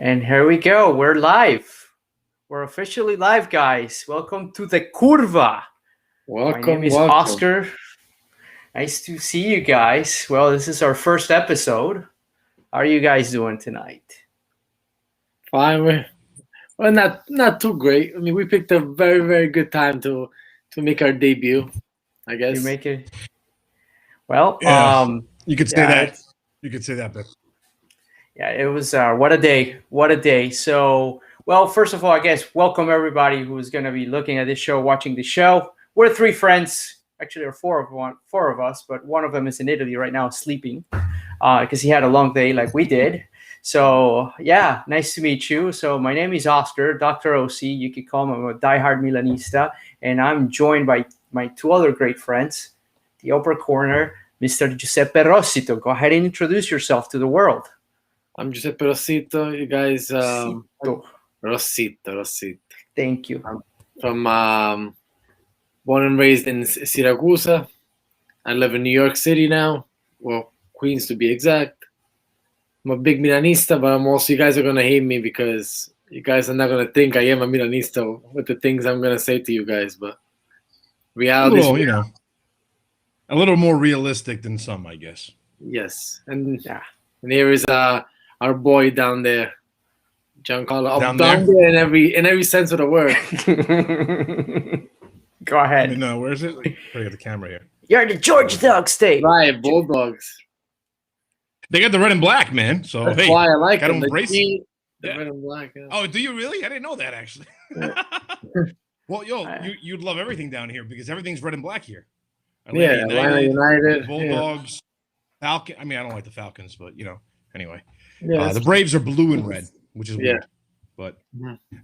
And here we go. We're live. We're officially live, guys. Welcome to the Curva. My name is Oscar. Nice to see you guys. Well, this is our first episode. How are you guys doing tonight? Fine. Well, not too great. I mean, we picked a very good time to make our debut, I guess. You make it. Well, you could say that. You could say that, but yeah, it was what a day. What a day. So, well, first of all, I guess welcome everybody who's going to be looking at this show, watching the show. We're three friends. Actually, there are four of us, but one of them is in Italy right now, sleeping, because he had a long day like we did. So, yeah, nice to meet you. So, my name is Oscar, Dr. OC. You could call me. I'm a diehard Milanista, and I'm joined by my two other great friends, the upper corner, Mr. Giuseppe Rossito. Go ahead and introduce yourself to the world. I'm Giuseppe Rossito. You guys, Rossito. Thank you. I'm from born and raised in Syracuse. I live in New York City now. Well, Queens to be exact. I'm a big Milanista, but I'm also, you guys are going to hate me because you guys are not going to think I am a Milanista with the things I'm going to say to you guys, but reality is, a little more realistic than some, I guess. Yes. And here is our boy down there, Giancarlo. Down there in every sense of the word. Go ahead. No, where is it? Like, I got the camera here. You're the Georgia Dog State. Right, Bulldogs. They got the red and black, man. So that's why I like them. The red and black. Yeah. Oh, do you really? I didn't know that actually. Yeah. Well, you'd love everything down here because everything's red and black here. Atlanta United, Bulldogs, Falcon. I mean, I don't like the Falcons, but anyway. Yeah, the Braves are blue and red, which is weird. But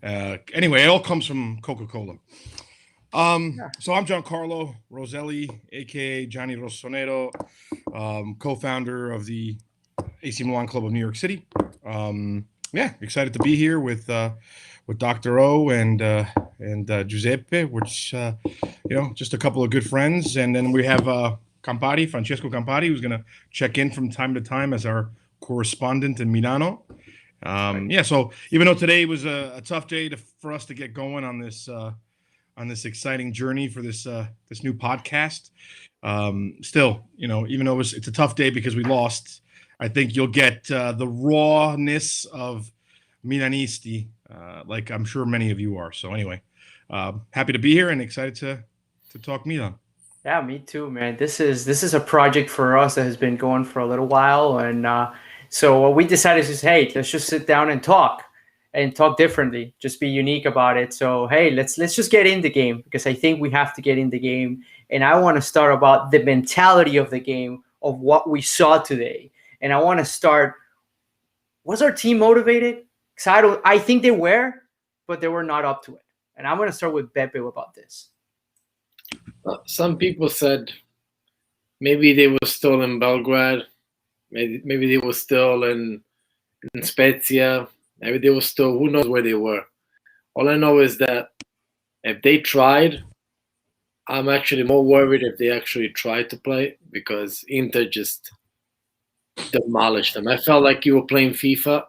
anyway, it all comes from Coca-Cola. So I'm Giancarlo Roselli, aka Johnny Rossonero, co-founder of the AC Milan Club of New York City. Excited to be here with Dr. O and Giuseppe, which just a couple of good friends, and then we have Francesco Campari, who's going to check in from time to time as our correspondent in Milano. So even though today was a tough day for us to get going on this exciting journey for this new podcast, still, even though it's a tough day because we lost, I think you'll get the rawness of Milanisti, like I'm sure many of you are. So anyway, happy to be here and excited to talk Milan. Yeah, me too, man. This is a project for us that has been going for a little while, and so what we decided is, hey, let's just sit down and talk differently, just be unique about it. So hey, let's just get in the game, because I think we have to get in the game, and I want to start about the mentality of the game, of what we saw today, and I want to start. Was our team motivated? Because I think they were, but they were not up to it. And I'm going to start with Beppe about this. Some people said maybe they were still in Belgrade. Maybe they were still in Spezia. Maybe they were still, who knows where they were. All I know is that if they tried, I'm actually more worried if they actually tried to play, because Inter just demolished them. I felt like you were playing FIFA,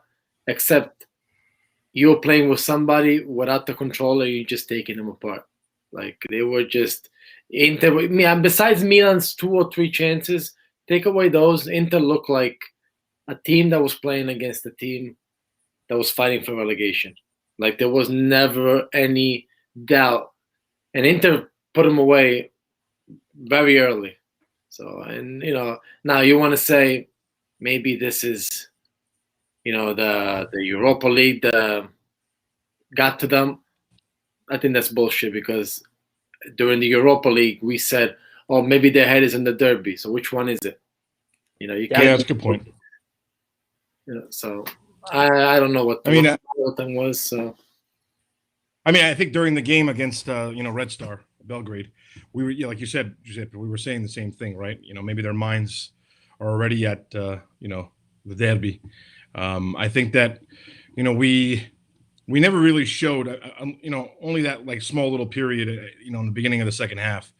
except you were playing with somebody without the controller, you're just taking them apart. Like, they were just Inter. And besides Milan's 2 or 3 chances, take away those, Inter looked like a team that was playing against a team that was fighting for relegation. Like, there was never any doubt. And Inter put them away very early. So, and, now you want to say maybe this is, the Europa League got to them. I think that's bullshit, because during the Europa League, we said, oh, maybe their head is in the Derbi. So which one is it? You can't. Yeah, that's a good point. So I don't know what the thing was. So I think during the game against Red Star Belgrade, we were, like you said, Giuseppe, we were saying the same thing, right? Maybe their minds are already at the Derbi. I think that we never really showed only that like small little period in the beginning of the second half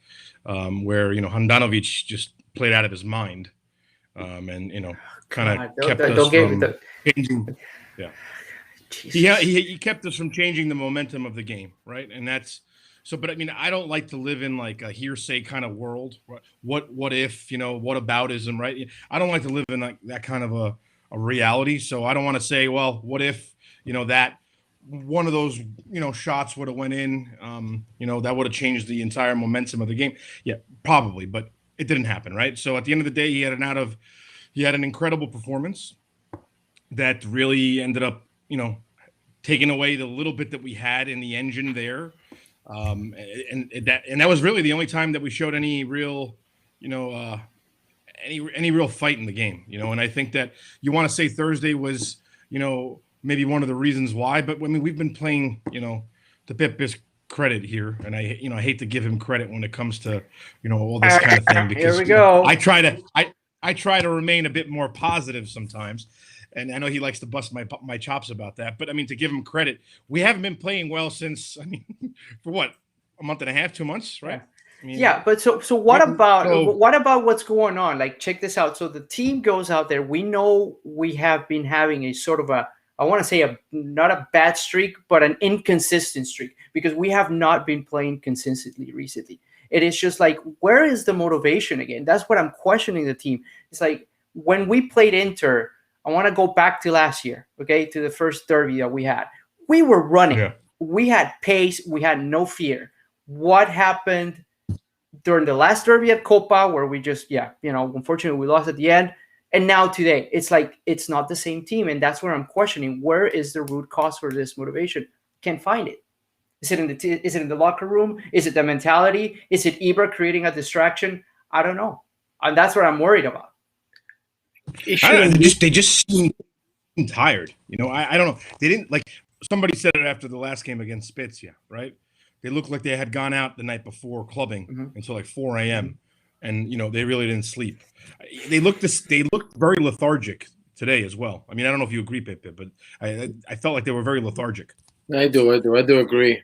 where Handanovic just played out of his mind and kind of kept us from changing. Yeah. he kept us from changing the momentum of the game, right? And that's so. But I mean, I don't like to live in like a hearsay kind of world. What if, what aboutism, right? I don't like to live in like that kind of a reality. So I don't want to say, well, what if, that one of those, shots would have went in, that would have changed the entire momentum of the game. Yeah, probably, but it didn't happen, right? So at the end of the day, he had an incredible performance that really ended up, taking away the little bit that we had in the engine there. And that was really the only time that we showed any real, any real fight in the game, and I think that you want to say Thursday was, maybe one of the reasons why, but I mean, we've been playing, to Pep's credit here. And I hate to give him credit when it comes to, all this kind of thing, because here we go. I try to remain a bit more positive sometimes. And I know he likes to bust my chops about that, but I mean, to give him credit, we haven't been playing well since, for what, a month and a half, 2 months, right? I mean, yeah, but so what about what's going on? Like, check this out. So the team goes out there. We know we have been having a sort of I want to say not a bad streak, but an inconsistent streak, because we have not been playing consistently recently. It is just like, where is the motivation again? That's what I'm questioning the team. It's like when we played Inter, I want to go back to last year, okay, to the first derby that we had. We were running. Yeah. We had pace. We had no fear. What happened during the last derby at Copa, where we just, unfortunately we lost at the end. And now today, it's like, it's not the same team. And that's where I'm questioning, where is the root cause for this motivation? Can't find it. Is it in the locker room? Is it the mentality? Is it Ibra creating a distraction? I don't know. And that's what I'm worried about. They just seem tired. I don't know. They didn't, like, somebody said it after the last game against Spezia, right? They looked like they had gone out the night before clubbing until like 4 a.m. And, they really didn't sleep. They looked very lethargic today as well. I mean, I don't know if you agree, Pepe, but I felt like they were very lethargic. I do agree.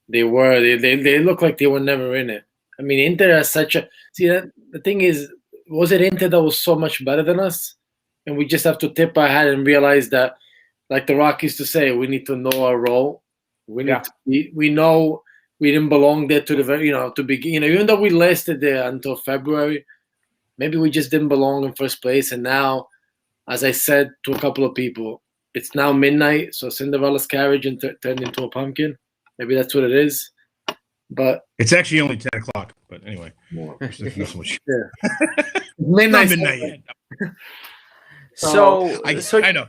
They were. They looked like they were never in it. I mean, Inter has such a... See, the thing is, was it Inter that was so much better than us? And we just have to tip our hat and realize that, like the Rock used to say, we need to know our role. We know we didn't belong there to the very, to begin. Even though we lasted there until February, maybe we just didn't belong in first place. And now, as I said to a couple of people, it's now midnight, so Cinderella's carriage turned into a pumpkin. Maybe that's what it is. But it's actually only 10 o'clock. But anyway, midnight yet. I know.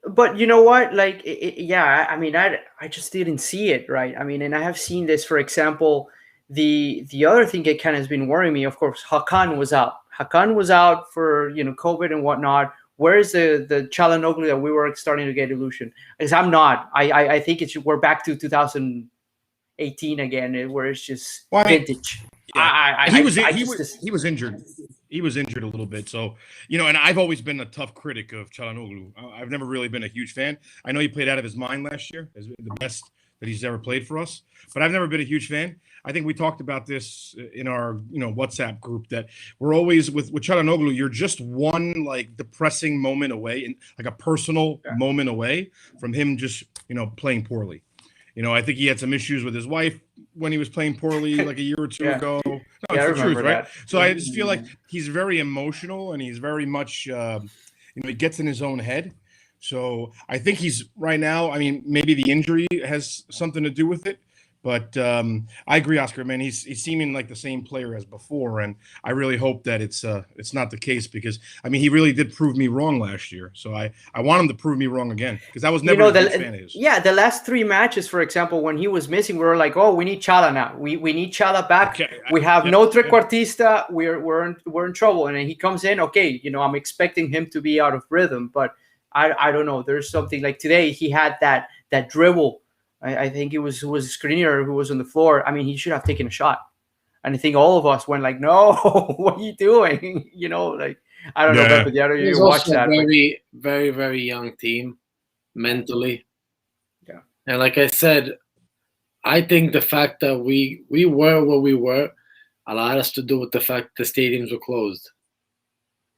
But you know what? Like, I mean, I just didn't see it, right? I mean, and I have seen this, for example, the other thing that kind of has been worrying me, of course, Hakan was out. Hakan was out for, COVID and whatnot. Where is the Çalhanoğlu that we were starting to get illusion? Because I'm not. I think we're back to 2018 again, where it's just vintage. Yeah. He was injured. He was injured a little bit. So, and I've always been a tough critic of Çalhanoğlu. I've never really been a huge fan. I know he played out of his mind last year, as the best that he's ever played for us. But I've never been a huge fan. I think we talked about this in our, WhatsApp group, that we're always with Çalhanoğlu, you're just one like depressing moment away, and like a personal moment away from him just, playing poorly. I think he had some issues with his wife when he was playing poorly like a year or two ago. No, it's the truth, right? So I just feel like he's very emotional, and he's very much, he gets in his own head. So I think he's right now, I mean, maybe the injury has something to do with it. But I agree, Oscar, man. He's seeming like the same player as before, and I really hope that it's not the case, because I mean, he really did prove me wrong last year. So I want him to prove me wrong again, because I was never a big fan of his. Yeah, the last 3 matches, for example, when he was missing, we were like, oh, we need Chala now. We need Chala back. Okay, we have no trequartista. We're in trouble. And then he comes in. Okay, I'm expecting him to be out of rhythm, but I don't know. There's something like today. He had that dribble. I think it was Skriniar who was on the floor. I mean, he should have taken a shot. And I think all of us went like, no, what are you doing? Like, I don't know, but the other you watch that. Very, very, very young team mentally. Yeah. And like I said, I think the fact that we were where we were allowed us to do with the fact the stadiums were closed.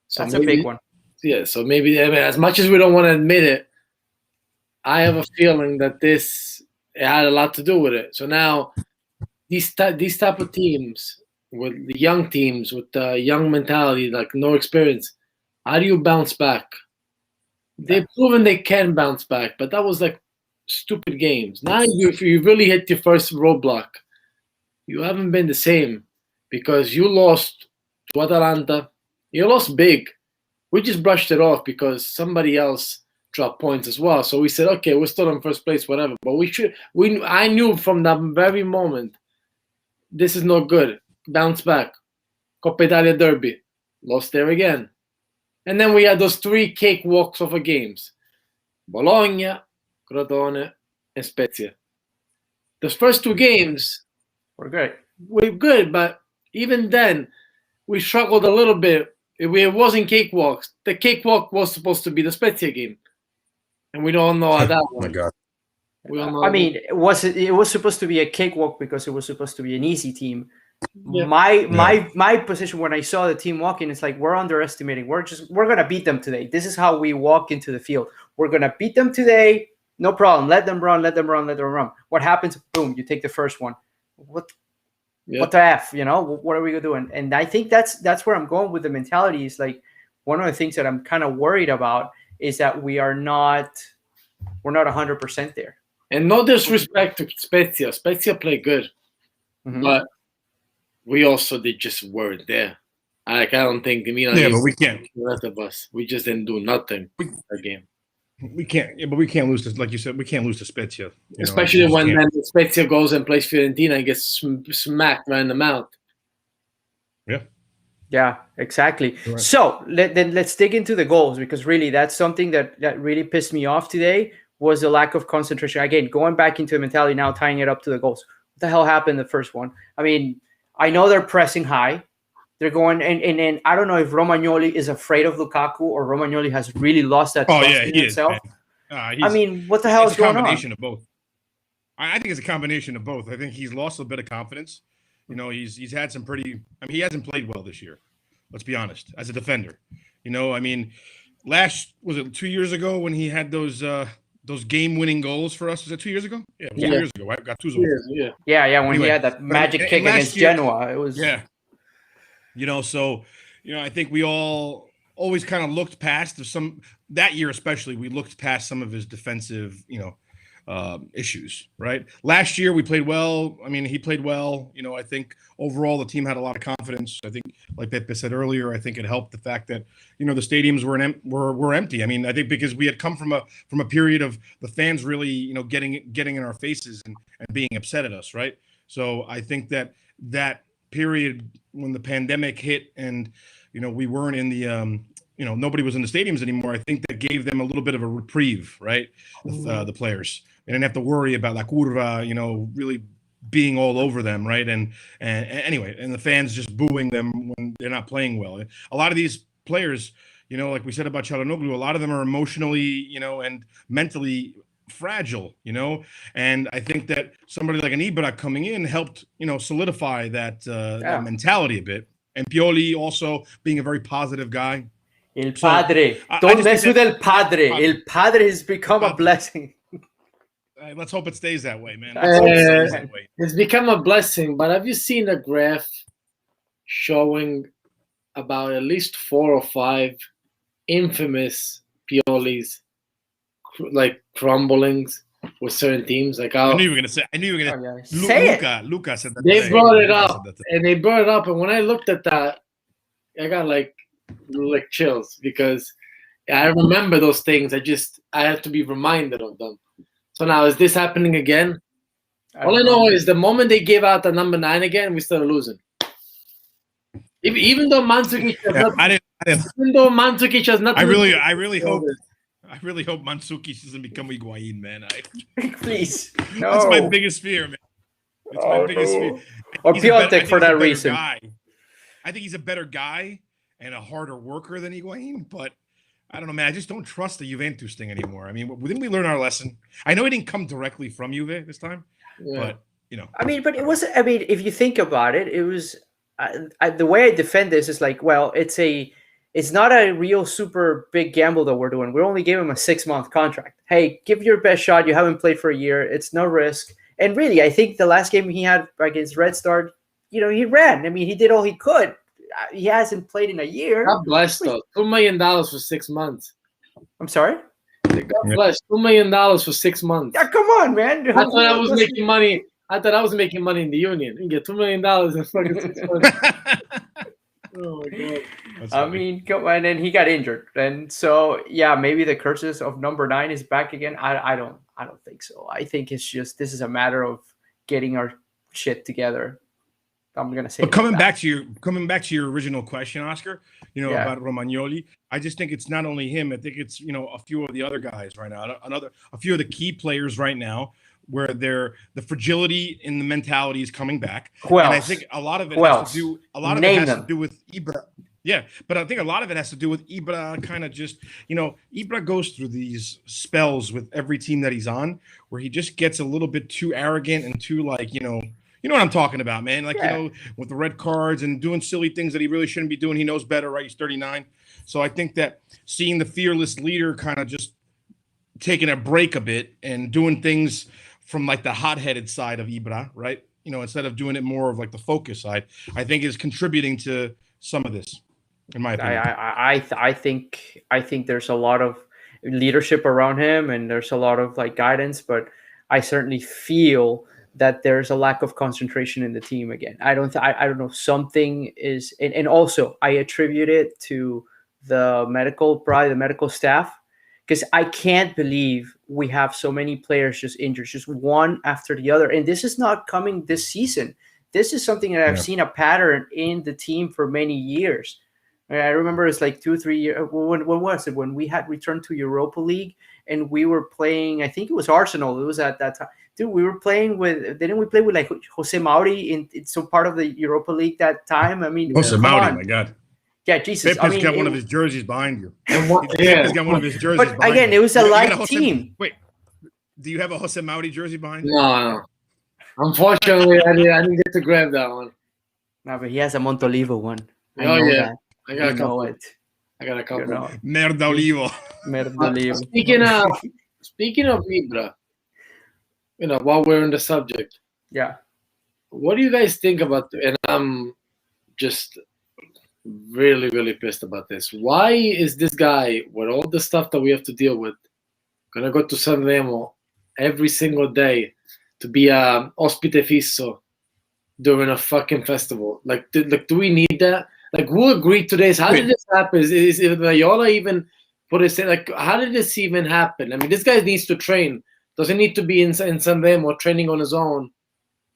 So that's a big one. Yeah, so maybe, I mean, as much as we don't want to admit it, I have a feeling that this had a lot to do with it. So now these type of teams, with the young teams with the young mentality, like no experience, how do you bounce back? They've proven they can bounce back, but that was like stupid games. Now, if you really hit your first roadblock, you haven't been the same because you lost to Atalanta. You lost big. We just brushed it off because somebody else dropped points as well. So we said, okay, we're still in first place, whatever. But I knew from that very moment, this is not good. Bounce back. Coppa Italia Derby. Lost there again. And then we had those 3 cakewalks of games. Bologna, Crotone, and Spezia. Those first 2 games were good. But even then, we struggled a little bit. It wasn't cakewalks. The cakewalk was supposed to be the Spezia game. And we don't know how that went. Oh my God. I mean, it was supposed to be a cakewalk because it was supposed to be an easy team. Yeah. My position when I saw the team walking, it's like we're underestimating. We're gonna beat them today. This is how we walk into the field. We're gonna beat them today. No problem. Let them run. What happens? Boom! You take the first one. What the F? What are we gonna do? And I think that's where I'm going with the mentality. Is like one of the things that I'm kind of worried about is that we're not 100% there. And no disrespect to Spezia. Spezia played good, but we also just weren't there. I don't think but we can't. The rest of us, we just didn't do nothing that game. We can't. Yeah, but we can't lose to, like you said, we can't lose to Spezia. Especially when then Spezia goes and plays Fiorentina and gets smacked right in the mouth. Yeah. Yeah, exactly. Right. So let's dig into the goals, because really that's something that really pissed me off today was the lack of concentration. Again, going back into the mentality now, tying it up to the goals. What the hell happened in the first one? I mean, I know they're pressing high. They're going and I don't know if Romagnoli is afraid of Lukaku or Romagnoli has really lost that trust in himself. I mean, what the hell is going on? It's a combination of both. I think it's a combination of both. I think he's lost a bit of confidence. He's had some pretty. I mean, he hasn't played well this year. Let's be honest, as a defender. I mean, was it 2 years ago when he had those game-winning goals for us? Was that 2 years ago? Yeah, it was 2 years ago. I got 2 goals. Yeah. When he had that magic kick against Genoa, it was. Yeah. I think we all always kind of looked past that year, especially. We looked past some of his defensive, issues, right? Last year we played well. I mean, he played well. I think overall the team had a lot of confidence. I think, like Pepe said earlier, I think it helped the fact that the stadiums were empty. I mean, I think because we had come from a period of the fans really getting in our faces and being upset at us, right? So I think that period when the pandemic hit and we weren't in the nobody was in the stadiums anymore, I think that gave them a little bit of a reprieve, right? The players. They didn't have to worry about La Curva, really being all over them, right? And anyway, and the fans just booing them when they're not playing well. A lot of these players, like we said about Çalhanoğlu, a lot of them are emotionally, and mentally fragile, and I think that somebody like an Ibra coming in helped, solidify that mentality a bit. And Pioli also being a very positive guy. El Padre. Don't mess with El Padre. El Padre has become a blessing. Let's hope it stays that way, man. It's become a blessing, but have you seen a graph showing about at least 4 or 5 infamous Pioli's like crumblings with certain teams? Like I knew you were gonna say. Luca said that. They brought it up, and when I looked at that, I got like chills because I remember those things. I have to be reminded of them. So now, is this happening again? All I know is the moment they give out the number 9 again, we start losing. Even though Mandzukic has nothing. I really hope Mandzukic doesn't become Higuain, man. Please, no. That's my biggest fear, man. It's my biggest fear. Or Piontek for that reason. I think he's a better guy and a harder worker than Higuain, but I don't know, man. I just don't trust the Juventus thing anymore. I mean, didn't we learn our lesson? I know he didn't come directly from Juve this time, but I mean, but it was. I mean, if you think about it, it was the way I defend this is like, well, it's it's not a real super big gamble that we're doing. We only gave him a 6-month contract. Hey, give your best shot. You haven't played for a year. It's no risk. And really, I think the last game he had against Red Star, he ran. I mean, he did all he could. He hasn't played in a year. God bless, though. $2 million for 6 months. I'm sorry? God bless. $2 million for 6 months. Yeah, come on, man. I thought I was making money. I thought I was making money in the union. You get $2 million in fucking 6 months. Oh my God. I mean, come on, and he got injured, and so yeah, maybe the curses of number 9 is back again. I don't think so. I think it's just this is a matter of getting our shit together. I'm gonna say. But coming back to your original question, Oscar, about Romagnoli, I just think it's not only him. I think it's a few of the other guys right now, a few of the key players right now, where the fragility in the mentality is coming back. And I think a lot of it has to do with Ibra. Yeah, but I think a lot of it has to do with Ibra kind of just, Ibra goes through these spells with every team that he's on where he just gets a little bit too arrogant and too you know what I'm talking about, man. With the red cards and doing silly things that he really shouldn't be doing. He knows better, right? He's 39. So I think that seeing the fearless leader kind of just taking a break a bit and doing things from the hot-headed side of Ibra, right? Instead of doing it more of the focus side, I think is contributing to some of this, in my opinion. I think there's a lot of leadership around him, and there's a lot of guidance, but I certainly feel that there's a lack of concentration in the team again. I don't know. Something is, and also I attribute it to the medical staff. Because I can't believe we have so many players just injured, just one after the other. And this is not coming this season. This is something that I've seen a pattern in the team for many years. I remember it's 2 3 years. When was it? When we had returned to Europa League and we were playing, I think it was Arsenal. It was at that time. Dude, we were playing with, didn't we play with Jose Mauri in some part of the Europa League that time? I mean, Jose Mauri, my God. Yeah, Jesus. Pepe's got one of his jerseys behind you. Pepe's got one of his jerseys but again, it was a light team. Wait, do you have a Jose Mauri jersey behind you? No. Unfortunately, I didn't get to grab that one. No, but he has a Montolivo one. I know that. I got a couple. I got a couple. Merda Olivo. Speaking of Ibra, while we're on the subject. Yeah. What do you guys think about, and I'm just really, really pissed about this. Why is this guy, with all the stuff that we have to deal with, gonna go to Sanremo every single day to be a ospite fisso during a fucking festival? Do we need that? Who agreed to this? How did this happen? Is Viola even put it? How did this even happen? I mean, this guy needs to train. Doesn't need to be in Sanremo training on his own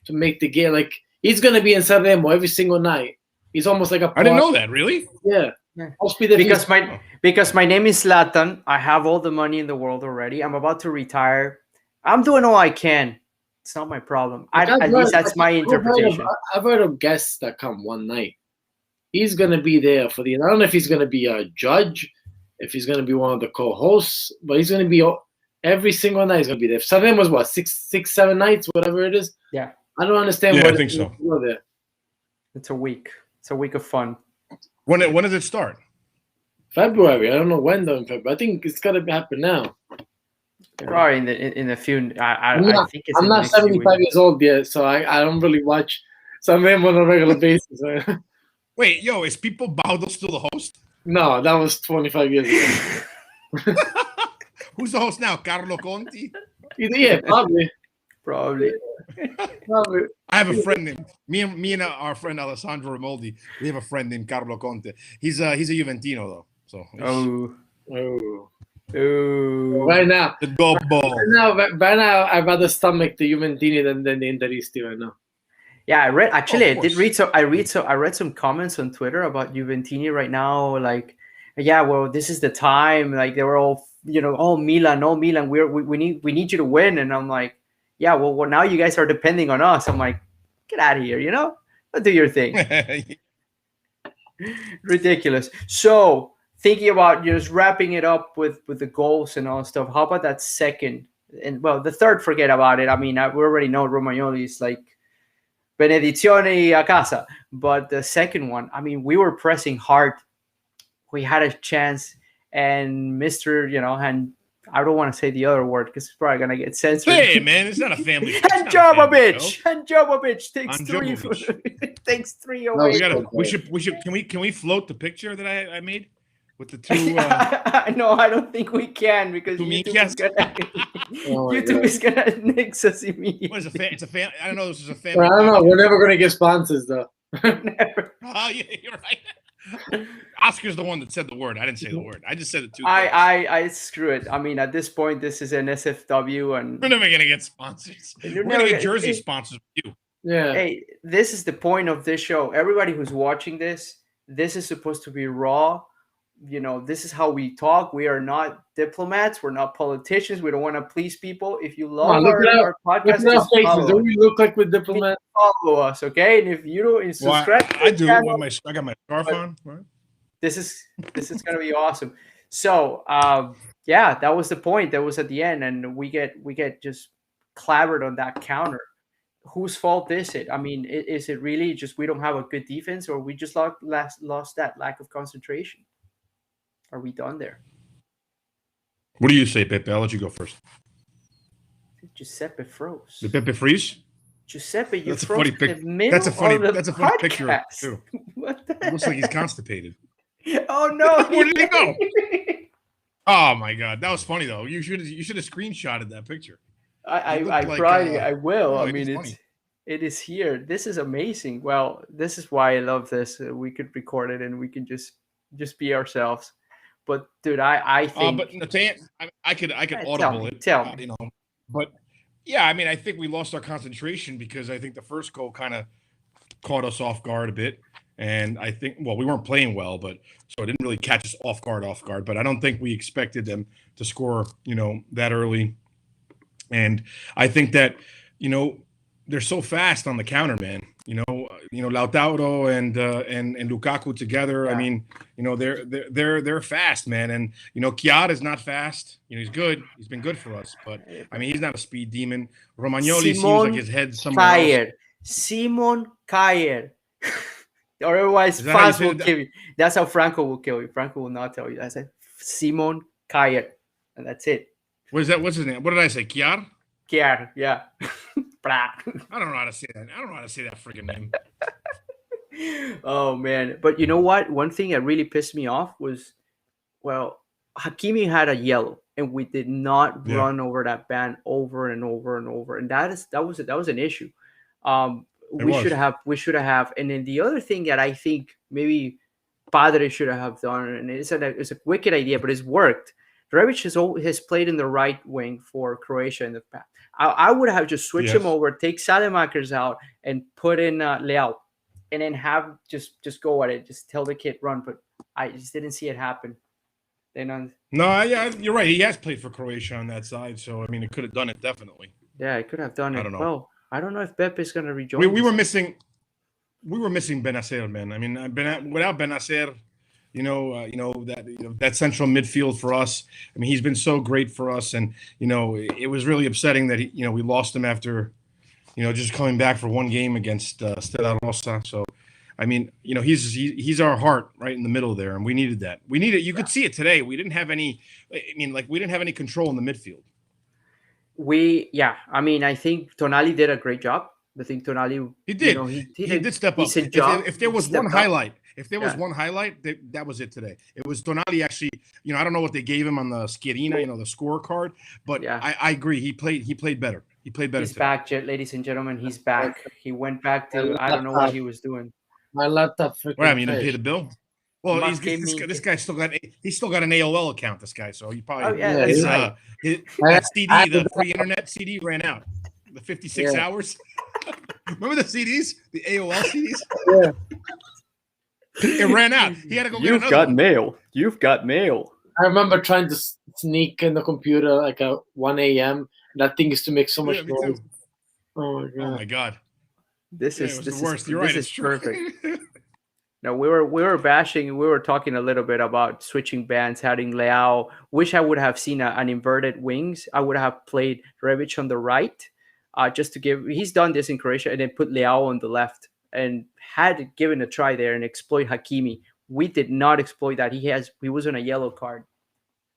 to make the game. He's gonna be in Sanremo every single night. He's almost like a. I didn't know that. Really? Yeah. Because my name is Zlatan. I have all the money in the world already. I'm about to retire. I'm doing all I can. It's not my problem. At least that's my interpretation. I've heard of guests that come one night. He's gonna be there for I don't know if he's gonna be a judge, if he's gonna be one of the co-hosts, but he's gonna be every single night. He's gonna be there. Sanremo was what 6, 7 nights, whatever it is. Yeah. I don't understand. Yeah, I think so. There. It's a week. It's a week of fun. When does it start? February. I don't know when though in February. I think it's gotta happen now. Probably in a few. I think it's. I'm not 75 years old yet, so I don't really watch Sanremo on a regular basis. Wait, is Pippo Baudo still the host? No, that was 25 years ago. Who's the host now? Carlo Conti? Yeah, probably. Probably. I have a friend named me and our friend Alessandro Ramoldi. We have a friend named Carlo Conte. He's a Juventino though. So right now the gobbo. Right now I'd rather stomach the Juventini than the Interisti right now. Yeah, I read some comments on Twitter about Juventini right now. This is the time. They were all Milan, we need you to win, and I'm like, yeah, well, now you guys are depending on us. I'm like, get out of here, do your thing. Ridiculous. So thinking about just wrapping it up with the goals and all that stuff. How about that second? And the third, forget about it. I mean, we already know Romagnoli is benedizione a casa. But the second one, I mean, we were pressing hard we had a chance, and Mr. And I don't want to say the other word because it's probably gonna get censored. Hey man, it's not a family. And Jovovich takes three away. We should. Can we float the picture that I made with the two? No, I don't think we can because YouTube is gonna nix us immediately. What is it's a fan? I don't know. This is a fan. I don't know. We're never gonna get sponsors though. Never. Oh yeah, you're right. Oscar's the one that said the word. I didn't say the word. I just said it too. I screw it. I mean, at this point, this is an SFW, and we're never gonna get sponsors. We're gonna get jersey sponsors with you. Yeah. Hey, this is the point of this show. Everybody who's watching this is supposed to be raw. This is how we talk. We are not diplomats. We're not politicians. We don't want to please people. If you love our podcast, look at our faces. Don't we look like we're diplomats? Follow us, okay? And if you don't subscribe, I do. I got my scarf on. Right? This is gonna be awesome. So yeah, that was the point. That was at the end, and we get just clobbered on that counter. Whose fault is it? I mean, is it really just we don't have a good defense, or we just lost that lack of concentration? Are we done there? What do you say, Pepe? I'll let you go first. Giuseppe froze. Did Pepe freeze? Giuseppe, you that's froze a funny picture. That's a funny picture too. What the It looks like he's constipated. Oh no! Where did he go? Oh my god, that was funny though. You should have screenshotted that picture. I will. Oh, I mean, it is here. This is amazing. Well, this is why I love this. We could record it and we can just be ourselves. But dude, I think. But I could audible it. Tell me. But yeah, I mean, I think we lost our concentration because I think the first goal kind of caught us off guard a bit, and I think we weren't playing well, but so it didn't really catch us off guard. But I don't think we expected them to score, that early, and I think that they're so fast on the counter, man. Lautaro and Lukaku together. Yeah. I mean, they're fast, man. And Chiar is not fast. He's good. He's been good for us, but I mean, he's not a speed demon. Romagnoli seems like his head's somewhere else. Simon Kjaer. Or otherwise, Franz will kill you. That's how Franco will kill you. Franco will not tell you. I said Simon Kjaer, and that's it. What is that? What's his name? What did I say? Chiar? Chiar, yeah. I don't know how to say that. I don't know how to say that freaking name. Oh man! But you know what? One thing that really pissed me off was, Hakimi had a yellow, and we did not run over that band over and over and over, and that was an issue. We should have. And then the other thing that I think maybe Padre should have done, and it's a wicked idea, but it's worked. Rebic has played in the right wing for Croatia in the past. I would have just switched him over, take Salemakers out, and put in Leao, and then have just go at it, just tell the kid run. But I just didn't see it happen. No, yeah, you're right. He has played for Croatia on that side, so I mean, it could have done it definitely. Yeah, it could have done it. I don't know. Well, I don't know if Pepe is going to rejoin. We were missing Benacer, man. I mean, without Benacer. That central midfield for us. I mean, he's been so great for us, and it was really upsetting that we lost him after, just coming back for one game against Stella Rossa. So, I mean, he's our heart right in the middle there, and we needed that. We needed. You could see it today. We didn't have any. We didn't have any control in the midfield. I mean, I think Tonali did a great job. I think Tonali. He did. He did step up. If there was one highlight. If there was one highlight, that was it today. It was Tonali actually. I don't know what they gave him on the Schierina, the scorecard, but I agree. He played better. He played better. He's back, ladies and gentlemen. He's back. He went back to I don't know what he was doing. My laptop. What happened? You didn't pay the bill? Well, this guy still got an AOL account. This guy, so he probably that CD, the free internet CD, ran out. The 56 hours. Remember the CDs, the AOL CDs? Yeah. It ran out. He had to go get another. You've got mail. I remember trying to sneak in the computer like at 1 a.m. That thing used to make so much noise. Oh my god. This is the worst. You're right. This is perfect. No, we were bashing. We were talking a little bit about switching bands, having Leao. Wish I would have seen an inverted wings. I would have played Rebic on the right, just to give. He's done this in Croatia, and then put Leao on the left, and had given a try there and exploit Hakimi. we did not exploit that. He was on a yellow card.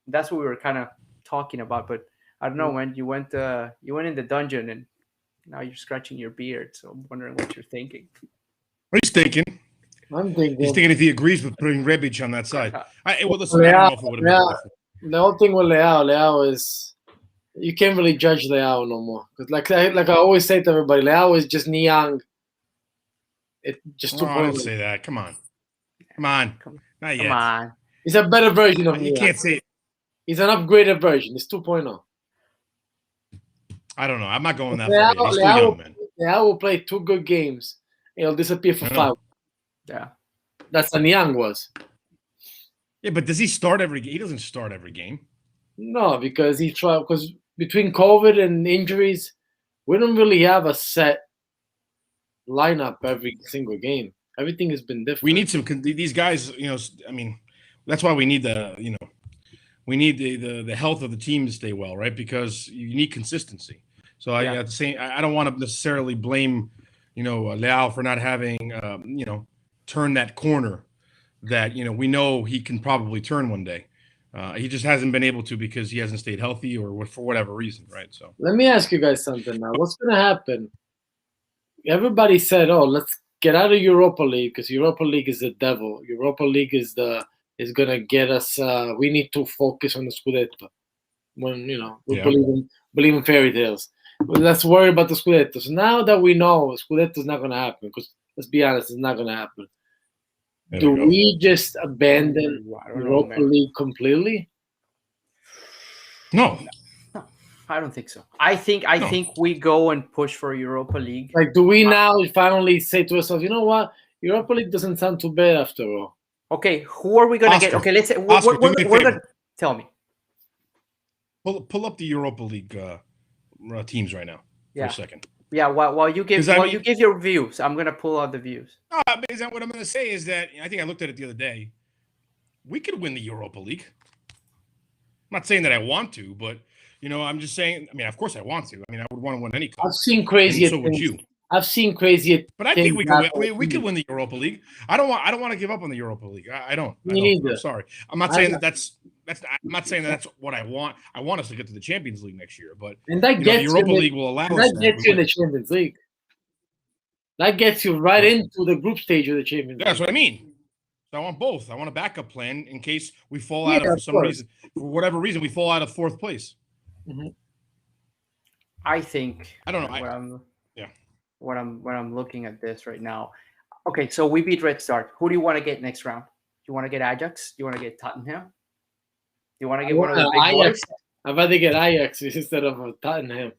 That's what we were kind of talking about. But I don't know, man. You went in the dungeon and now you're scratching your beard. So I'm wondering what you're thinking. What he's thinking? I'm thinking. He's thinking if he agrees with putting Rebic on that side. Listen, Leao, I don't know if it would have been different. The whole thing with Leao is you can't really judge Leao no more. Because like I always say to everybody, Leao is just Niang. It just I don't say that. Come on. Not yet. Come on. He's a better version of Niang. You can't say it. He's an upgraded version. It's 2.0. I don't know. I'm not going that far. He's too young, man. Leao will play 2 good games. He'll disappear for 5. Yeah. That's what Niang was. Yeah, but does he start every game? He doesn't start every game. No, because between COVID and injuries, we don't really have a set lineup every single game. Everything has been different. We need these guys, I mean, that's why we need we need the health of the team to stay well, right? Because you need consistency. So I don't want to necessarily blame, Leao for not having, turn that corner that, we know he can probably turn one day. He just hasn't been able to because he hasn't stayed healthy or for whatever reason, right? So let me ask you guys something now. What's going to happen? Everybody said, "Oh, let's get out of Europa League because Europa League is the devil. Europa League is going to get us. We need to focus on the Scudetto. When we believe in fairy tales. But let's worry about the Scudetto. So now that we know Scudetto is not going to happen, because let's be honest, it's not going to happen. Do we just abandon Europa League completely? No, I don't think so. I think we go and push for Europa League. Like, do we now finally say to ourselves, you know what? Europa League doesn't sound too bad after all. Okay, who are we going to get? Okay, let's say we're going to tell me. Pull up the Europa League teams right now for a second. Yeah, while you give your views, I'm going to pull out the views. Because what I'm going to say is that I think I looked at it the other day. We could win the Europa League. I'm not saying that I want to, but I'm just saying. I mean, of course I want to. I mean, I would want to win any cup. I've seen crazy. So would you. I've seen crazy. But I think we could win the Europa League. I don't want to give up on the Europa League. I don't. I'm sorry. I'm not saying that's. I'm not saying that's what I want. I want us to get to the Champions League next year, but that the Europa League will allow us. That gets you in the Champions League. That gets you right into the group stage of the Champions League. That's what I mean. So I want both. I want a backup plan in case we fall out for whatever reason, we fall out of 4th place. Mm-hmm. I think. I don't know. When I'm looking at this right now. Okay, so we beat Red Star. Who do you want to get next round? Do you want to get Ajax? Do you want to get Tottenham? You want to get one of the big boys? I'd rather get Ajax instead of Tottenham.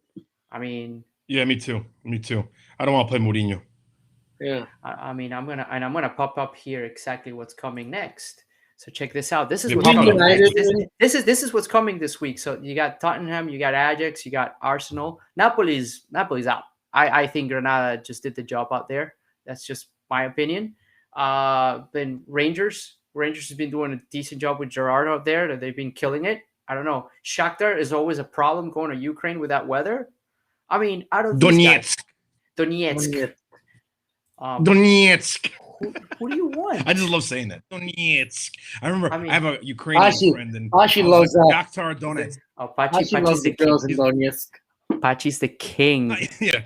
I mean, yeah, me too. I don't want to play Mourinho. Yeah. I mean, I'm gonna pop up here exactly what's coming next. So check this out. This is what's coming next. This is what's coming this week. So you got Tottenham, you got Ajax, you got Arsenal. Napoli's out. I think Granada just did the job out there. That's just my opinion. Then Rangers. Rangers has been doing a decent job with Gerrard out there. They've been killing it. I don't know. Shakhtar is always a problem going to Ukraine with that weather. I mean, out of Donetsk. Donetsk. Who do you want? I just love saying that. Donetsk. I remember I have a Ukrainian friend. And Pachi loves that. Shakhtar Donetsk. Oh, Pachi loves the girls in Donetsk. Pachi's the king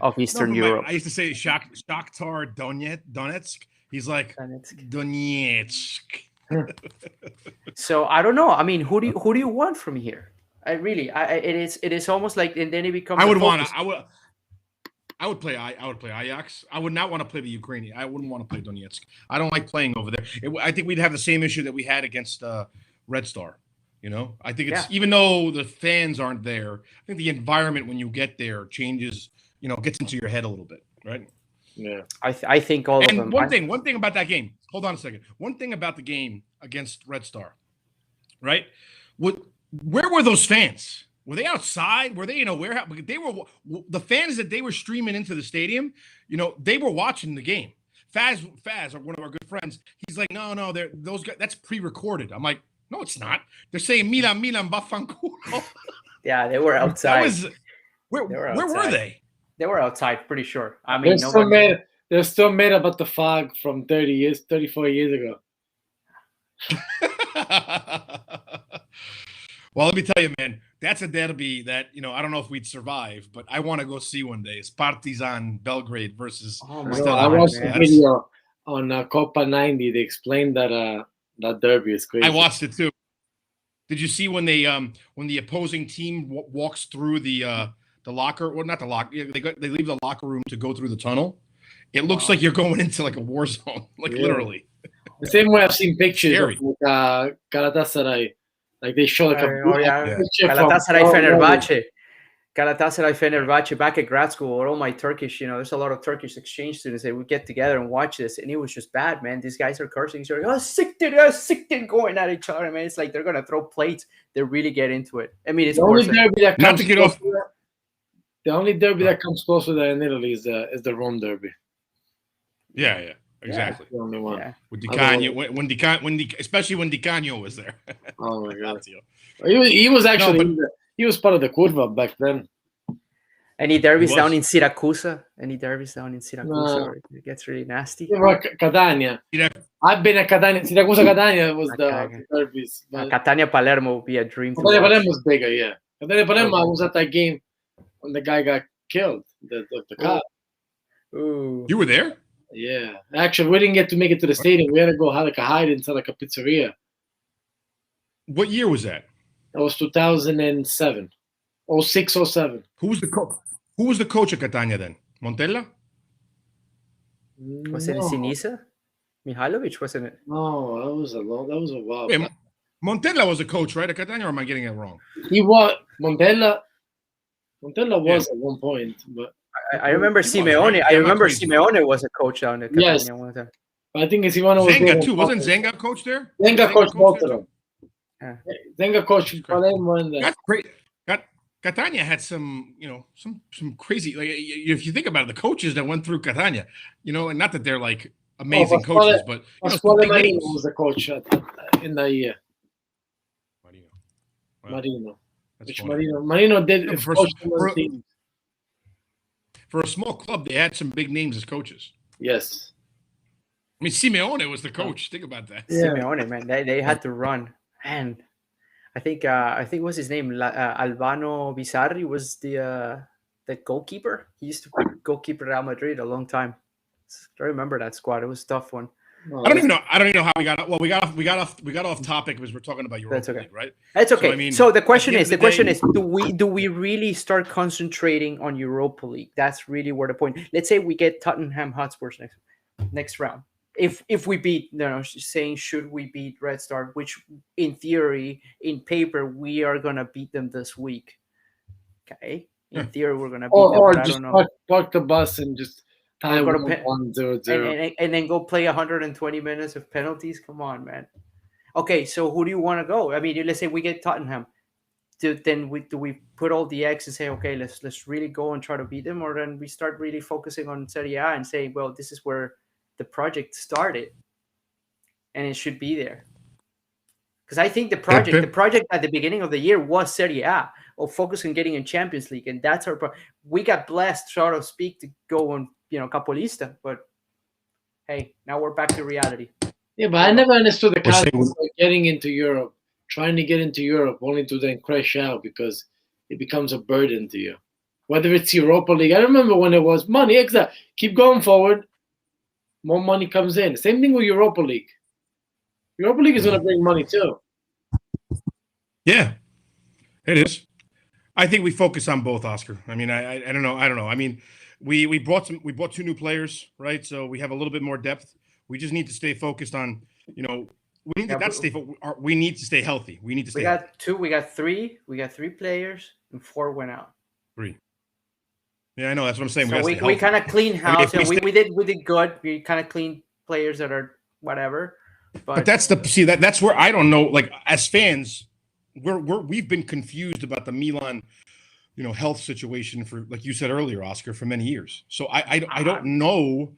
of Eastern Europe. I used to say Shakhtar Donetsk. He's like Donetsk. So I don't know. I mean, who do you want from here? It is almost like, and then it becomes. I would play Ajax. I would not want to play the Ukrainian. I wouldn't want to play Donetsk. I don't like playing over there. I think we'd have the same issue that we had against Red Star. I think it's even though the fans aren't there, I think the environment when you get there changes. Gets into your head a little bit, right? Yeah, I think all of them. One thing about that game. Hold on a second. One thing about the game against Red Star, right? Where were those fans? Were they outside? Were they in a warehouse? They were the fans that they were streaming into the stadium. They were watching the game. Faz, one of our good friends, he's like, no, those guys. That's pre-recorded. I'm like, no, it's not. They're saying Milan, Bafanculo. Yeah, they were outside. Where were they? They were outside, pretty sure. I mean, they're still mad about the fog from 34 years ago. Well, let me tell you, man, that's a derby that, I don't know if we'd survive, but I want to go see one day. It's Partizan Belgrade versus I watched the video on Copa 90. They explained that derby is crazy. I watched it too. Did you see when the opposing team walks through the locker? Well, not the locker. They leave the locker room to go through the tunnel. It looks like you're going into like a war zone, literally. The same way I've seen pictures of Galatasaray. Like they show like Galatasaray Fenerbahce back at grad school, or all my Turkish, there's a lot of Turkish exchange students. They would get together and watch this, and it was just bad, man. These guys are cursing each other. Siktir, going at each other, man. It's like they're gonna throw plates. They really get into it. I mean, it's the only derby that comes close. The only derby that comes close to that in Italy is the Rome derby. Yeah. Exactly. The only one. Yeah. With Di Canio, especially when Di Canio was there. Oh my god. He was actually he was part of the Curva back then. Any derbies down in Syracuse? It gets really nasty. Catania. I've been at Catania. Catania was the derbies. Catania Palermo would be a dream. Catania Palermo was bigger, yeah. Catania Palermo, I was at that game when the guy got killed. The cop. Ooh. You were there? Yeah. Actually, we didn't get to make it to the stadium. We had to go hide inside like a pizzeria. What year was that? That was 2007. 06, 07. Who was the coach? Who was the coach at Catania then? Montella? Was it Sinisa? Mihailovic, wasn't it? No, that was a while. Wait, Montella was a coach, right, at Catania, or am I getting it wrong? He was. Montella was at one point, but I remember Simeone. I remember Simeone was a coach down at Catania. Yes. One time. I think Simeone was Zenga too. Wasn't Zenga coach there? Zenga coached both of them. Yeah. Zenga coached Palermo and that's great. Catania had some crazy. Like if you think about it, the coaches that went through Catania, and not that they're like amazing coaches, but Marino was the coach in the year. Marino. Marino did for a small club, they had some big names as coaches. Yes. I mean, Simeone was the coach. Think about that. Yeah. Simeone, man, they had to run. And I think what's his name? Albano Bizarri was the goalkeeper. He used to be goalkeeper at Real Madrid a long time. I remember that squad. It was a tough one. I don't even know how we got. Well, we got off topic because we're talking about Europa League, right? That's okay. So the question is, do we really start concentrating on Europa League? That's really where the point. Let's say we get Tottenham Hotspurs next round. If we beat, saying should we beat Red Star, which in theory, in paper, we are gonna beat them this week. Okay, in theory, we're gonna beat them. Or just park the bus and just. And then go play 120 minutes of penalties. Come on, man. Okay, so who do you want to go? I mean, let's say we get Tottenham. Do we put all the eggs and say, okay, let's really go and try to beat them, or then we start really focusing on Serie A and saying, well, this is where the project started, and it should be there. Because I think the project at the beginning of the year was Serie A, of focus on getting in Champions League, and that's our. We got blessed, so to speak, to go on. Capolista, but hey, now we're back to reality. Yeah, but I never understood the concept of getting into Europe, trying to get into Europe, only to then crash out because it becomes a burden to you. Whether it's Europa League, I remember when it was money, exactly. Keep going forward, more money comes in. Same thing with Europa League. Europa League is going to bring money too. Yeah, it is. I think we focus on both, Oscar. I mean, I don't know. I mean. We brought two new players, right? So we have a little bit more depth. We just need to stay focused on, we need to stay healthy. We need to stay healthy. We got three players and 4 went out. 3. Yeah, I know. That's what I'm saying. So we kind of clean house. We did good. We kind of clean players that are whatever. But that's where I don't know. Like as fans, we've been confused about the Milan health situation for, like you said earlier, Oscar, for many years. So I don't know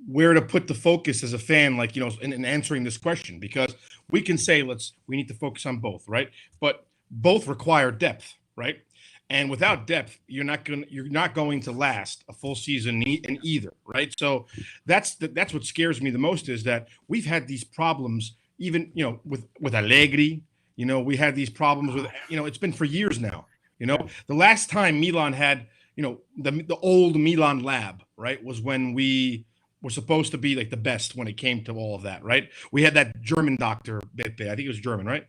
where to put the focus as a fan, like, in answering this question, because we can say, we need to focus on both, right? But both require depth, right? And without depth, you're not going to last a full season in either, right? So that's what scares me the most, is that we've had these problems even with Allegri, we had these problems with it's been for years now. The last time Milan had the old Milan lab, right, was when we were supposed to be like the best when it came to all of that, right? We had that German doctor, Beppe, I think he was German, right?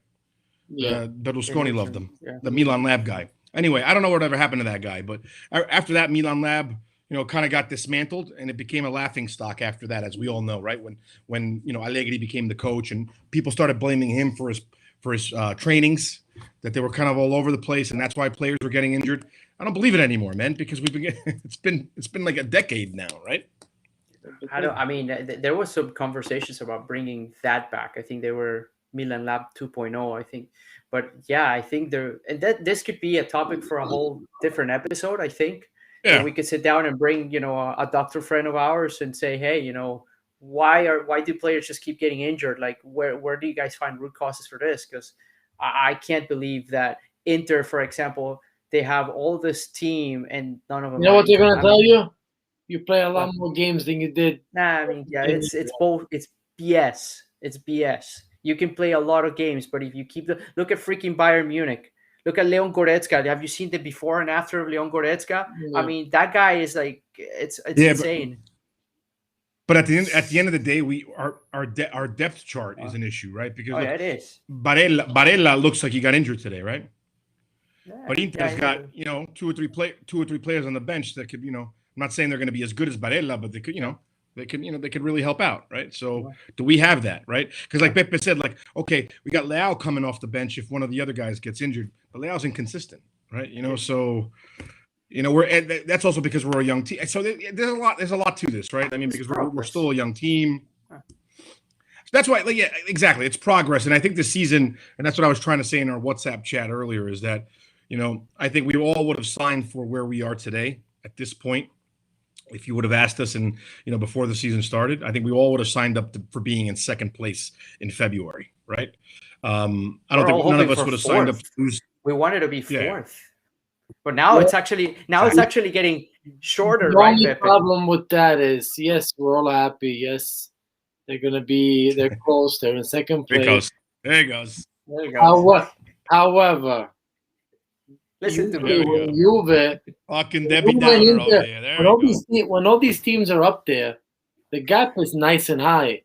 Yeah, Berlusconi loved him. Yeah. The Milan lab guy. Anyway, I don't know whatever happened to that guy, but after that, Milan lab, kind of got dismantled, and it became a laughing stock after that, as we all know, right? When Allegri became the coach, and people started blaming him for his trainings, that they were kind of all over the place, and that's why players were getting injured. I don't believe it anymore, man, because it's been like a decade now, right? There was some conversations about bringing that back. I think they were Milan Lab 2.0, I think. But yeah, I think this could be a topic for a whole different episode, I think. Yeah. We could sit down and bring, a doctor friend of ours and say, hey, why do players just keep getting injured? Like, where do you guys find root causes for this? Because I can't believe that Inter, for example, they have all this team and none of them. You know what they're going to tell you? You play a lot more games than you did. Nah, it's both. It's BS. It's BS. You can play a lot of games, but if you look at freaking Bayern Munich, look at Leon Goretzka. Have you seen the before and after of Leon Goretzka? Yeah. That guy is like, it's insane. But at the end of the day, our depth chart is an issue, right? Because it is. Barella looks like he got injured today, right? Yeah, but Inter's got two or three players on the bench that could I'm not saying they're going to be as good as Barella, but they could they could really help out, right? So do we have that, right? Because like Pepe said, like, okay, we got Leao coming off the bench if one of the other guys gets injured, but Leao's inconsistent, right? So that's also because we're a young team. So there's a lot to this, right? I mean, because we're still a young team. So that's why, exactly. It's progress, and I think this season, and that's what I was trying to say in our WhatsApp chat earlier, is that I think we all would have signed for where we are today at this point. If you would have asked us and before the season started, I think we all would have signed up for being in second place in February, right? I don't think none of us would have signed up to lose. We wanted to be fourth, but now it's actually getting shorter. The only problem with that is, yes, we're all happy. Yes, they're close. They're in second place. There it goes. However. Listen to me. Juve, fucking Debbie Downer over there. When all these teams are up there, the gap is nice and high.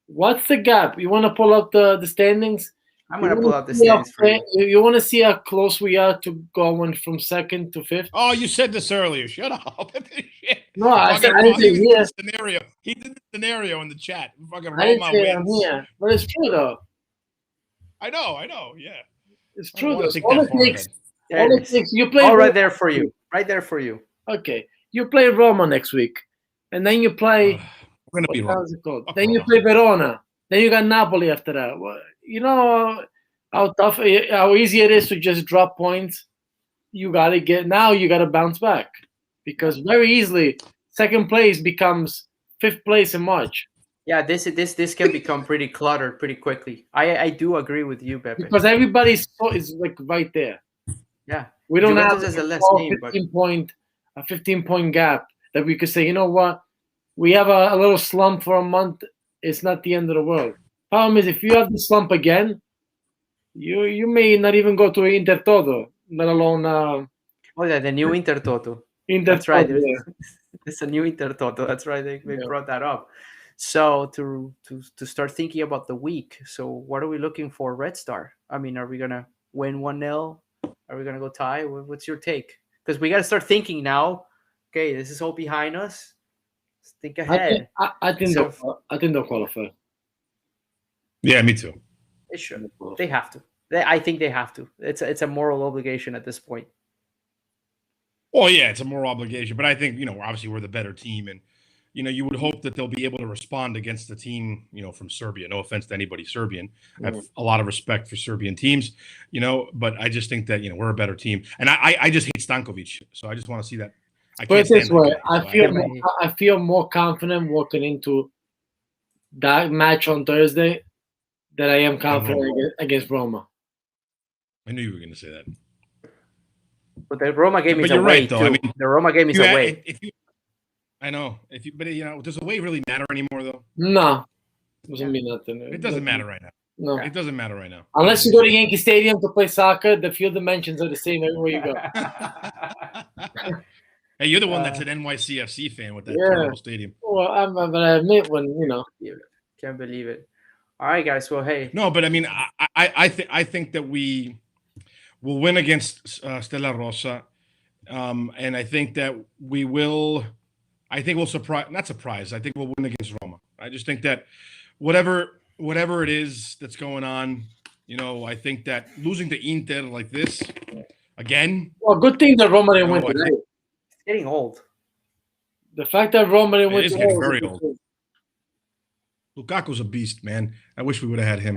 What's the gap? You want to pull up the standings? I'm going to pull out the standings for you. You want to see how close we are to going from second to fifth? Oh, you said this earlier. Shut up. No, I didn't say here. Scenario. He did the scenario in the chat. Fucking I didn't say I'm here. But it's true, though. I know. Yeah. It's true, though. You play right there for you. Right there for you. Okay. You play Roma next week. And then you play we're gonna be Roma. Then you play Verona. Then you got Napoli after that. Well, you know how tough, how easy it is to just drop points. You gotta bounce back. Because very easily second place becomes fifth place in March. Yeah, this can become pretty cluttered pretty quickly. I do agree with you, Pepe. Because everybody's is like right there. Yeah, we don't have a 15-point gap that we could say, you know what, we have a little slump for a month. It's not the end of the world. Problem is, if you have the slump again, you may not even go to Intertoto, let alone. The new Intertoto. That's right. It's a new Intertoto. That's right. They brought that up. So to start thinking about the week. So what are we looking for, Red Star? I mean, are we gonna win 1-0? Are we gonna go tie? What's your take? Because we got to start thinking now. Okay, this is all behind us. Let's think ahead. I think they'll qualify. Yeah, me too. They should. They have to. I think they have to. It's a moral obligation at this point. Well, yeah, it's a moral obligation, but I think obviously we're the better team, and you would hope that they'll be able to respond against the team, from Serbia. No offense to anybody Serbian. I have a lot of respect for Serbian teams, but I just think that, we're a better team. And I just hate Stankovic. So I just want to see that. Put it this way, I feel more confident walking into that match on Thursday than I am confident against Roma. I knew you were going to say that. But the Roma game is away, too. I mean, the Roma game is away. I know. Does away really matter anymore, though? No. Doesn't mean nothing. It doesn't matter right now. No, it doesn't matter right now. Unless you go to Yankee Stadium to play soccer, the field dimensions are the same everywhere you go. Hey, you're the one that's an NYCFC fan with that terrible stadium. Well, but I admit when Can't believe it. All right, guys. Well, hey. No, but I mean, I think that we will win against Stella Rossa, and I think that we will. I think we'll not surprise. I think we'll win against Roma. I just think that whatever it is that's going on, I think that losing to Inter like this again. Well, good thing that Roma didn't win today. It's getting old. The fact that Roma didn't win today getting very old. Lukaku's a beast, man. I wish we would have had him.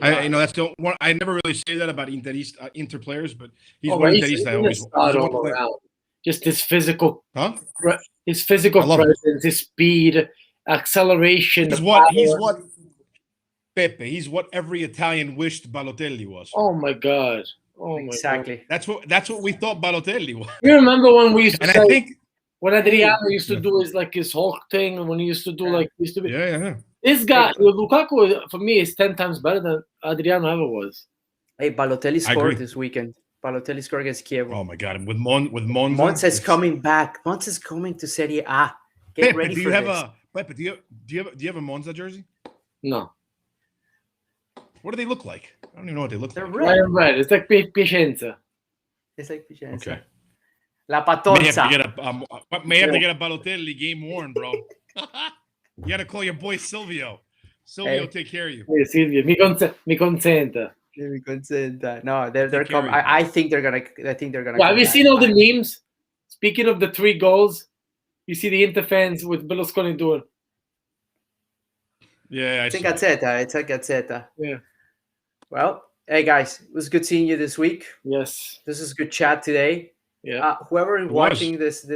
That's the one. I never really say that about Inter players, but he's one Interista I always all around. Just his physical, his physical presence, his speed, acceleration. He's what Pepe. He's what every Italian wished Balotelli was. Oh my God! Exactly. That's what we thought Balotelli was. You remember when we used to I think when Adriano used to do his Hulk thing, and when he used to do yeah. This guy, Lukaku, for me, is 10 times better than Adriano ever was. Hey, Balotelli scored this weekend. Balotelli scored against Kiev. Oh my God! With Monza. Monza is coming back. Monza is coming to Serie A. Get ready for this. Pepe, do you have a Monza jersey? No. What do they look like? I don't even know what they look like. They're red. It's like Piacenza. It's like Piacenza. Okay. La Patonza. May have to get a Balotelli game worn, bro. You got to call your boy Silvio. Silvio, take care of you. Hey, Silvio, mi consenta. Mi consenta. No, they're coming. I think they're gonna. Well, have you seen all the memes? Speaking of the 3 goals, you see the Inter fans with Berlusconi doing. Yeah, it's a Gazzetta. Yeah. Well, hey guys, it was good seeing you this week. Yes. This is good chat today. Yeah. Whoever is watching this,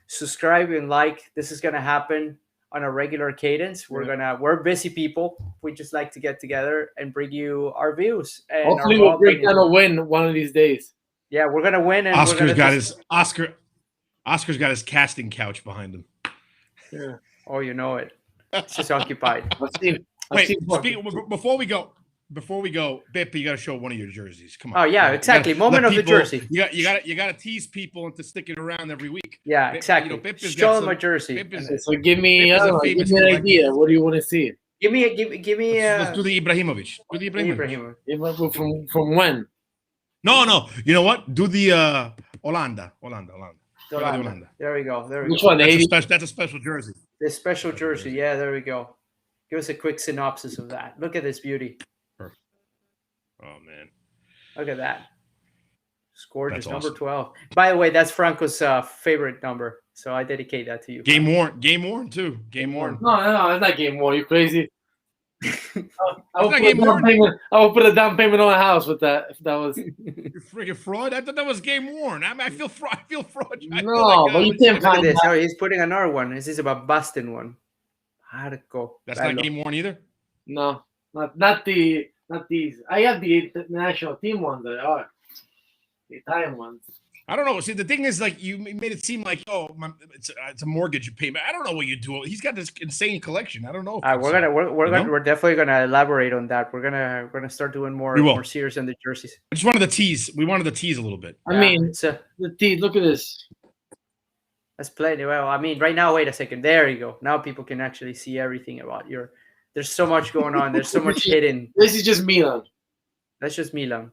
subscribe and like. This is gonna happen on a regular cadence. We're busy people. We just like to get together and bring you our views. And hopefully we'll break down a win one of these days. Yeah, we're gonna win. And Oscar's got his casting couch behind him. Yeah. Oh, you know it. It's just occupied. Before we go, Pepe, you got to show one of your jerseys. Come on. Oh yeah, exactly. Moment of the jersey. You got to tease people into sticking around every week. Yeah, exactly. Show them my jersry. So give me an idea. What do you want to see? Give me. Let's do the Ibrahimovic. From when? No. You know what? Do the Holanda. There we go. Which one? That's a special jersey. The special jersey. Yeah, there we go. Give us a quick synopsis of that. Look at this beauty. Perfect. Oh man. Look at that. It's gorgeous. That's number 12. By the way, that's Franco's favorite number. So I dedicate that to you. Game worn too. Game worn. No, it's not game worn. You crazy? I will put a down payment on a house with that. If that was you freaking fraud. I thought that was game worn. I feel fraud. No, but you can't find this. Oh, he's putting another one. This is about busting one. That's not game worn either. No, not these. I have the national team ones that are the Italian ones. I don't know. See, the thing is, like, you made it seem like, it's a mortgage payment. I don't know what you do. He's got this insane collection. I don't know. We're definitely gonna elaborate on that. We're gonna start doing more serious on the jerseys. I just wanted to tease. We wanted to tease a little bit. I mean, the tease. Look at this. Let's play it. Well, I mean, right now. Wait a second. There you go. Now people can actually see everything about your. There's so much going on. There's so much hidden. This is just Milan. That's just Milan.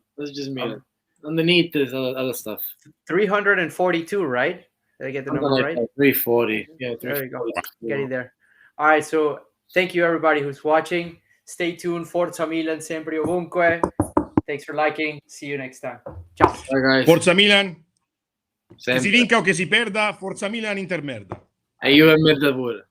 Underneath this other stuff. 342, right? Did I get the number right? 340. Yeah, there you go. Getting there. All right, so thank you everybody who's watching. Stay tuned. Forza Milan, sempre ovunque. Thanks for liking. See you next time. Ciao. Bye, guys. Forza Milan. Sempre. Che si vinca o che si perda, Forza Milan, Inter merda. E io e merda pure.